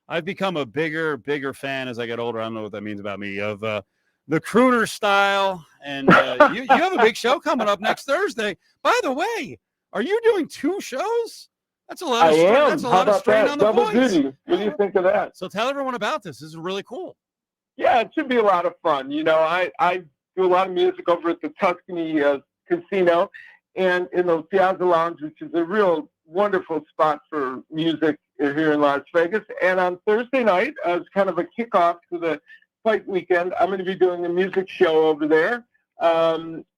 I've become a bigger fan as I get older. I don't know what that means about me, of the crooner style. And you have a big show coming up next Thursday. By the way, are you doing 2 shows? That's a lot of strain. That's a lot of strain on the Double voice. duty. What do you think of that? So tell everyone about this. This is really cool. Yeah, it should be a lot of fun. I do a lot of music over at the Tuscany Casino and in the Piazza Lounge, which is a real wonderful spot for music here in Las Vegas. And on Thursday night, as kind of a kickoff to the fight weekend, I'm going to be doing a music show over there.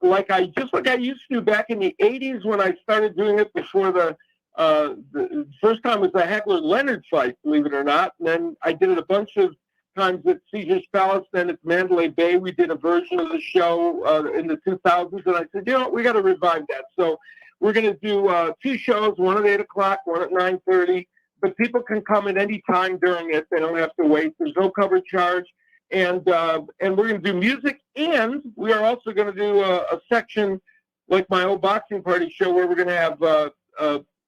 Like I used to do back in the 80s when I started doing it before the first time was the Hagler-Leonard fight, believe it or not. And then I did it a bunch of times at Caesar's Palace, then at Mandalay Bay. We did a version of the show in the 2000s, and I said, we got to revive that. So we're going to do 2 shows, one at 8 o'clock, one at 9:30. But people can come at any time during it. They don't have to wait. There's no cover charge. And we're going to do music, and we are also going to do a section like my old boxing party show where we're going to have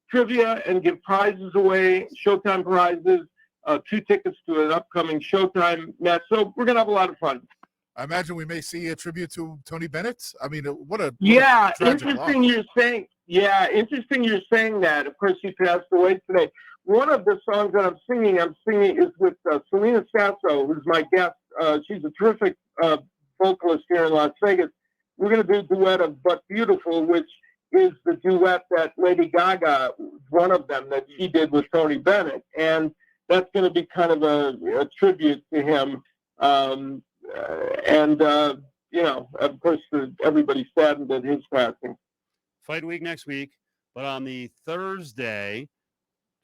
trivia and give prizes away, Showtime prizes, 2 tickets to an upcoming Showtime match. So we're going to have a lot of fun. I imagine we may see a tribute to Tony Bennett. I mean, what a interesting loss. Interesting you're saying that. Of course, he passed away today. One of the songs that I'm singing is with Selena Sasso, who's my guest. She's a terrific vocalist here in Las Vegas. We're going to do a duet of But Beautiful, which is the duet that Lady Gaga, one of them that she did with Tony Bennett. And that's going to be kind of a tribute to him. Of course, everybody's saddened at his passing. Fight week next week, but on the Thursday,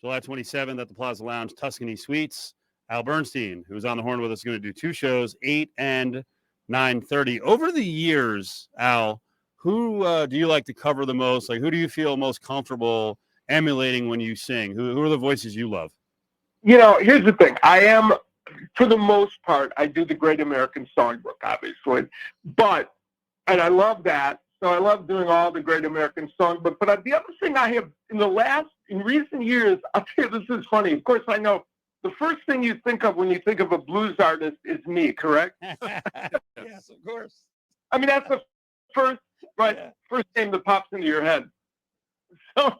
July 27th at the Plaza Lounge, Tuscany Suites, Al Bernstein, who's on the horn with us, is going to do 2 shows, 8 and 9:30. Over the years, Al, who do you like to cover the most? Like, who do you feel most comfortable emulating when you sing? Who are the voices you love? Here's the thing. I am, for the most part, I do the Great American Songbook, obviously. And I love that. So I love doing all the Great American Songbook. But the other thing I have in recent years, I'll tell you, this is funny. Of course, I know the first thing you think of when you think of a blues artist is me, correct? Yes, of course. I mean, that's the first name that pops into your head. So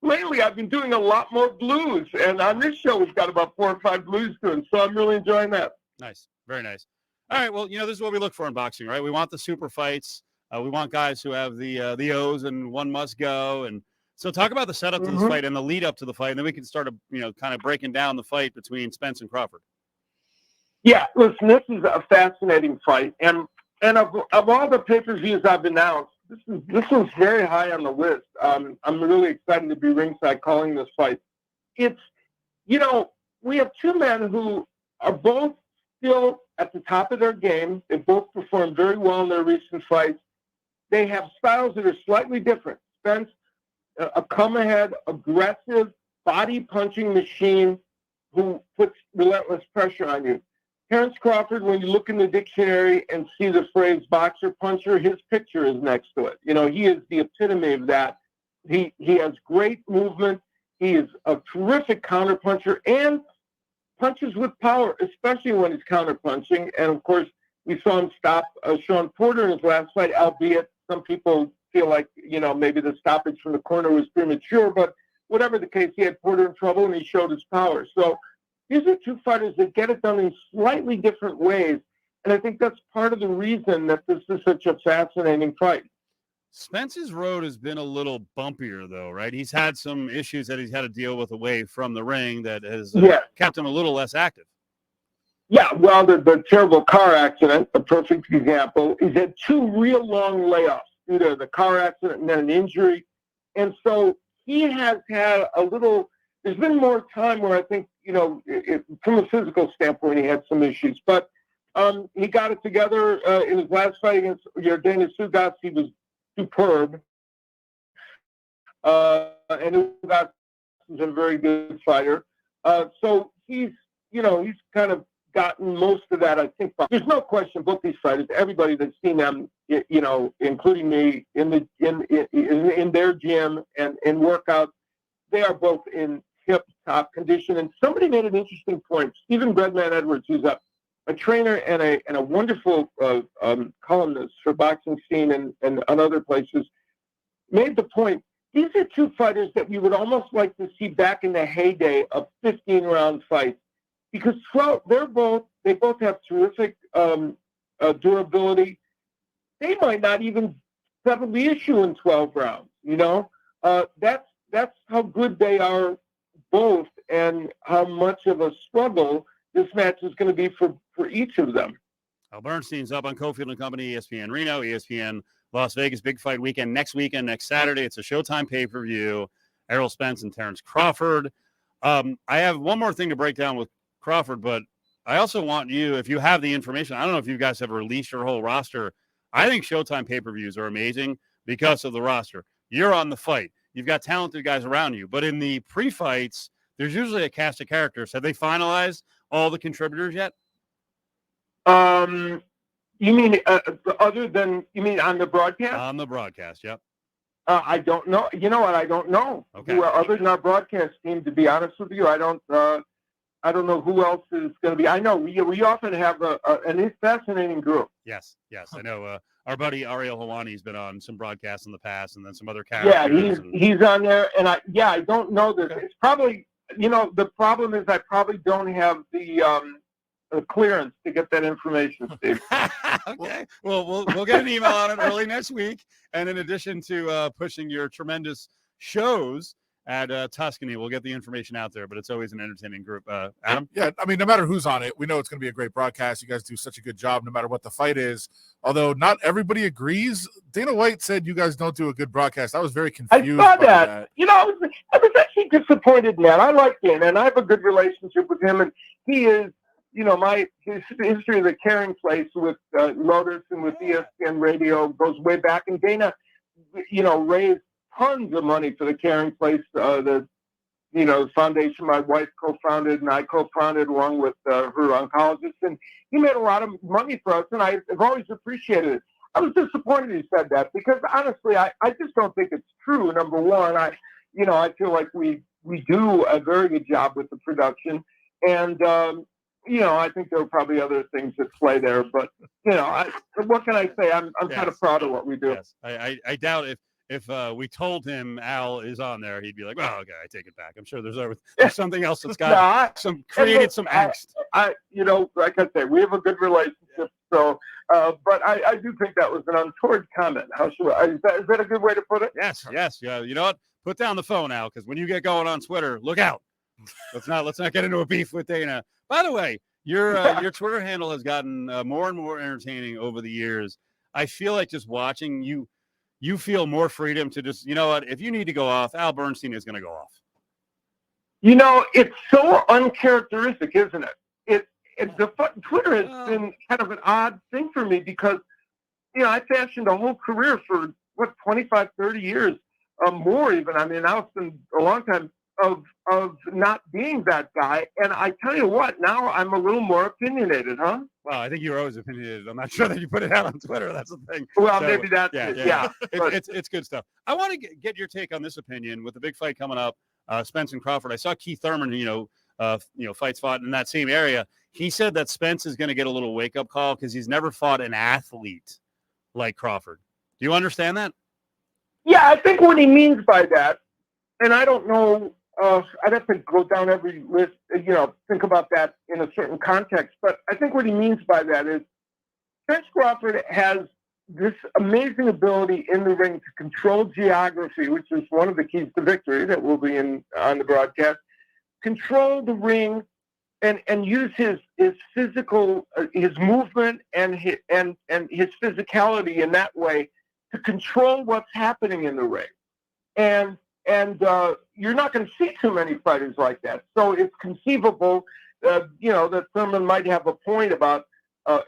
lately, I've been doing a lot more blues, and on this show, we've got about 4 or 5 blues tunes, so I'm really enjoying that. Nice. Very nice. All right, well, this is what we look for in boxing, right? We want the super fights. We want guys who have the O's and one must go. And so talk about the setup to this fight and the lead up to the fight, and then we can start, kind of breaking down the fight between Spence and Crawford. Yeah, listen, this is a fascinating fight, and of all the pay-per-views I've announced, this one's very high on the list. I'm really excited to be ringside calling this fight. It's, we have 2 men who are both still at the top of their game. They both performed very well in their recent fights. They have styles that are slightly different. Spence, a come-ahead, aggressive, body-punching machine who puts relentless pressure on you. Terence Crawford, when you look in the dictionary and see the phrase boxer puncher, his picture is next to it. He is the epitome of that. He has great movement. He is a terrific counterpuncher and punches with power, especially when he's counterpunching. And, of course, we saw him stop Sean Porter in his last fight, albeit some people feel like, maybe the stoppage from the corner was premature. But whatever the case, he had Porter in trouble, and he showed his power. So these are 2 fighters that get it done in slightly different ways. And I think that's part of the reason that this is such a fascinating fight. Spence's road has been a little bumpier, though, right? He's had some issues that he's had to deal with away from the ring that has kept him a little less active. Yeah, well, the terrible car accident, a perfect example. He's had 2 real long layoffs due to the car accident and then an injury. And so he has had there's been more time where I think, from a physical standpoint, he had some issues. But he got it together in his last fight against Yordenis Ugas. He was superb. And Ugas is a very good fighter. So he's kind of gotten most of that, I think. There's no question both these fighters, everybody that's seen them, including me, in their gym and in workouts, they are both in top condition. And somebody made an interesting point. Stephen Breadman Edwards, who's a trainer and a wonderful columnist for Boxing Scene and other places, made the point. These are two fighters that we would almost like to see back in the heyday of 15-round fights, because they both have terrific durability. They might not even settle the issue in 12 rounds. That's how good they are both, and how much of a struggle this match is going to be for each of them. Bernstein's up on Cofield Company, ESPN Reno, ESPN Las Vegas, big fight weekend next Saturday. It's a Showtime pay-per-view. Errol Spence and Terence Crawford. I have one more thing to break down with Crawford, but I also want you, if you have the information, I don't know if you guys have released your whole roster. I think Showtime pay-per-views are amazing because of the roster. You're on the fight. You've got talented guys around you. But in the pre-fights, there's usually a cast of characters. Have they finalized all the contributors yet? You mean you mean on the broadcast? On the broadcast, yep. I don't know. You know what? I don't know. Okay. Other than our broadcast team, to be honest with you, I don't know who else is going to be. I know we often have an fascinating group. Yes. I know our buddy Ariel Hawani's been on some broadcasts in the past, and then some other characters. Yeah, he's on there, and I don't know this. It's probably, the problem is I probably don't have the clearance to get that information, Steve. Okay. Well, we'll get an email on it early next week. And in addition to pushing your tremendous shows at Tuscany, we'll get the information out there. But it's always an entertaining group. Adam? Yeah, I mean, no matter who's on it, we know it's going to be a great broadcast. You guys do such a good job no matter what the fight is. Although not everybody agrees. Dana White said you guys don't do a good broadcast. I was very confused. I saw that. I was actually disappointed in that. I like Dana, and I have a good relationship with him. And he is, his history of the Caring Place with Lotus and with ESPN Radio goes way back. And Dana, raised tons of money for the Caring Place, the foundation my wife co-founded and I co-founded along with her oncologist. And he made a lot of money for us, and I've always appreciated it. I was disappointed he said that because, honestly, I just don't think it's true, number one. I feel like we do a very good job with the production. And, I think there are probably other things at play there. But, what can I say? I'm kind of proud of what we do. Yes. I doubt if we told him Al is on there, he'd be like, "Well, okay, I take it back." I'm sure there's something else that's got some angst. Like I say, we have a good relationship. So, but I do think that was an untoward comment. Is that a good way to put it? Yes. Yeah. You know what? Put down the phone, Al, because when you get going on Twitter, look out. Let's not get into a beef with Dana. By the way, your Twitter handle has gotten more and more entertaining over the years. I feel like just watching you. You feel more freedom to just, if you need to go off, Al Bernstein is going to go off. It's so uncharacteristic, isn't it? Twitter has been kind of an odd thing for me because, I fashioned a whole career for, 25, 30 years, more even. I mean, now it's been a long time of not being that guy. And I tell you what, now I'm a little more opinionated, huh? Well, I think you're always opinionated. I'm not sure that you put it out on Twitter. That's the thing. Well, so, maybe that's yeah. It's good stuff. I want to get your take on this opinion with the big fight coming up, Spence and Crawford. I saw Keith Thurman, fights fought in that same area. He said that Spence is going to get a little wake-up call because he's never fought an athlete like Crawford. Do you understand that? Yeah, I think what he means by that, and I don't know, I'd have to go down every list, think about that in a certain context. But I think what he means by that is Terence Crawford has this amazing ability in the ring to control geography, which is one of the keys to victory that will be on the broadcast. Control the ring and use his physical, his movement and his physicality in that way to control what's happening in the ring. And you're not going to see too many fighters like that. So it's conceivable, that Thurman might have a point about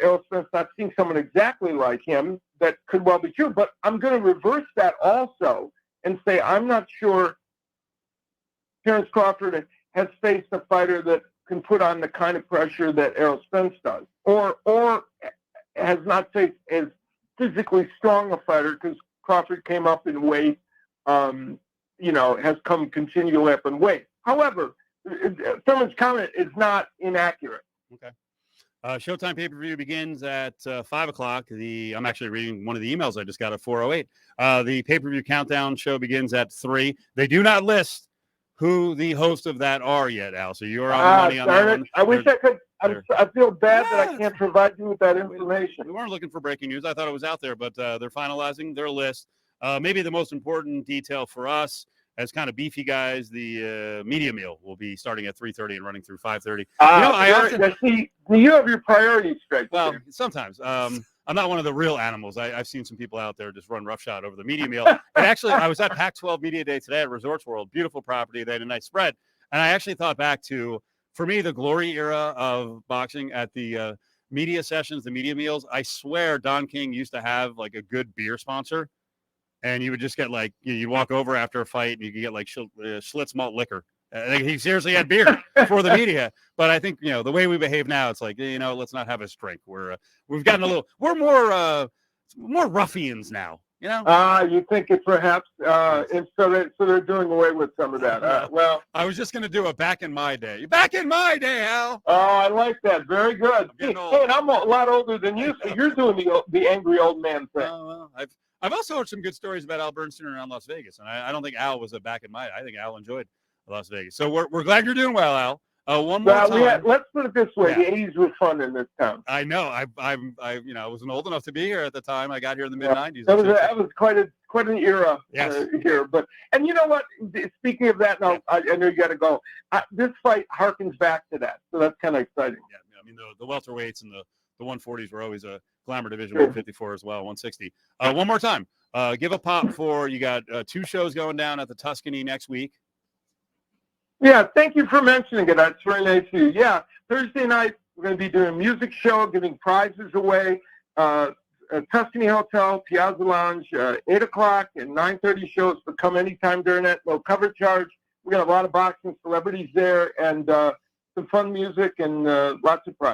Errol Spence not seeing someone exactly like him. That could well be true. But I'm going to reverse that also and say I'm not sure Terence Crawford has faced a fighter that can put on the kind of pressure that Errol Spence does, or has not faced as physically strong a fighter because Crawford came up in weight. Has come continually up in weight. However, Thurman's comment is not inaccurate. Okay. Showtime pay-per-view begins at 5 o'clock. I'm actually reading one of the emails I just got at 4:08. The pay-per-view countdown show begins at 3. They do not list who the hosts of that are yet, Al. So you're on the money on that one. I wish I could. I feel bad that I can't provide you with that information. We weren't looking for breaking news. I thought it was out there, but they're finalizing their list. Maybe the most important detail for us as kind of beefy guys, the media meal will be starting at 3:30 and running through 5:30. You have your priorities straight. Well, sometimes. I'm not one of the real animals. I've seen some people out there just run roughshod over the media meal. And actually, I was at Pac-12 Media Day today at Resorts World. Beautiful property. They had a nice spread. And I actually thought back to, for me, the glory era of boxing at the media sessions, the media meals. I swear Don King used to have like a good beer sponsor. And you would just get like, you'd walk over after a fight and you could get like Schlitz malt liquor. He seriously had beer for the media. But I think, the way we behave now, it's like, let's not have us drink. We've gotten we're more ruffians now, You think it perhaps, and so they're doing away with some of that. Well, I was just going to do a back in my day. Back in my day, Al. Oh, I like that. Very good. Hey, and I'm a lot older than you, so you're doing the angry old man thing. Well, I've also heard some good stories about Al Bernstein around Las Vegas, and I don't think Al was a back in my. I think Al enjoyed Las Vegas. So we're glad you're doing well, Al. One more time. Let's put it this way: the '80s were fun in this town. I know. I wasn't old enough to be here at the time. I got here in the mid '90s. That was quite an era here. But you know what? Speaking of that, I know you got to go. This fight harkens back to that, so that's kind of exciting. Yeah, I mean the welterweights and the 140s were always a glamour division. 154 as well, 160. One more time. Give a pop for you got 2 shows going down at the Tuscany next week. Yeah, thank you for mentioning it. That's very nice of you. Yeah, Thursday night we're going to be doing a music show, giving prizes away. Tuscany Hotel, Piazza Lounge, 8 o'clock and 9:30 shows. But come anytime during that, no cover charge. We got a lot of boxing celebrities there and some fun music and lots of prizes.